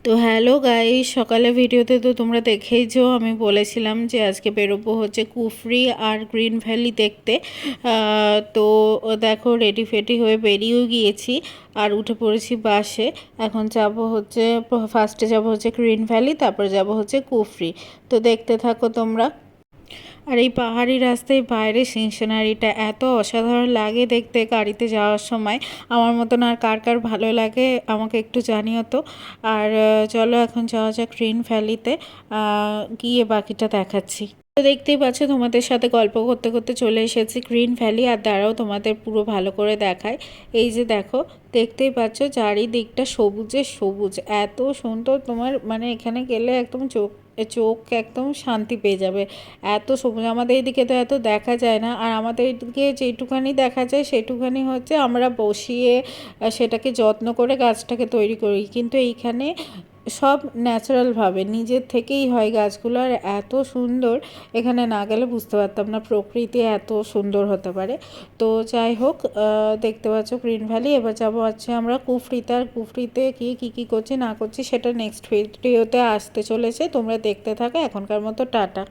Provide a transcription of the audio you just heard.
তো hello guys, সকালে ভিডিওতে তো তোমরা দেখেইছো আমি বলেছিলাম যে আজকে বেরোবো হচ্ছে কুফরি আর গ্রিন ভ্যালি দেখতে। তো দেখো রেডি ফেডি হয়ে বেরিয়েও গিয়েছি আর উঠে পড়েছি বাসে। এখন যাব হচ্ছে, ফার্স্টে যাব হচ্ছে গ্রিন ভ্যালি, তারপর যাব হচ্ছে কুফরি। তো দেখতে থাকো তোমরা। আর এই পাহাড়ি রাস্তায় বাইরে সিনসিনারিটা এত অসাধারণ লাগে দেখতে গাড়িতে যাওয়ার সময়। আমার মতন আর কার কার ভালো লাগে আমাকে একটু জানিও তো। আর চলো এখন যাওয়া যাক গ্রিন ভ্যালিতে, গিয়ে বাকিটা দেখাচ্ছি। তো দেখতেই পাচ্ছ তোমাদের সাথে গল্প করতে করতে চলে এসেছি গ্রিন ভ্যালি। আর দাঁড়াও তোমাদের পুরো ভালো করে দেখায়। এই যে দেখো, দেখতেই পাচ্ছ চারিদিকটা সবুজে সবুজ, এত সুন্দর। তোমার মানে এখানে গেলে একদম চোখ চোখ একদম শান্তি পেয়ে যাবে। এত সবুজ, আমাদের এদিকে তো এত দেখা যায় না। আর আমাদের এদিকে যেটুখানি দেখা যায় সেটুখানি হচ্ছে আমরা বসিয়ে সেটাকে যত্ন করে গাছটাকে তৈরি করি, কিন্তু এইখানে সব ন্যাচারালভাবে নিজের থেকেই হয় গাছগুলো। আর এত সুন্দর, এখানে না গেলে বুঝতে পারতাম না প্রকৃতি এত সুন্দর হতে পারে। তো যাই হোক, দেখতে পাচ্ছ গ্রিন ভ্যালি। এবার যাবো হচ্ছে আমরা কুফরিতে। আর কুফরিতে কি কী করছি না করছি সেটা নেক্সট ভিডিওতে আসতে চলেছে, তোমরা দেখতে থাকো। এখনকার মতো টাটা।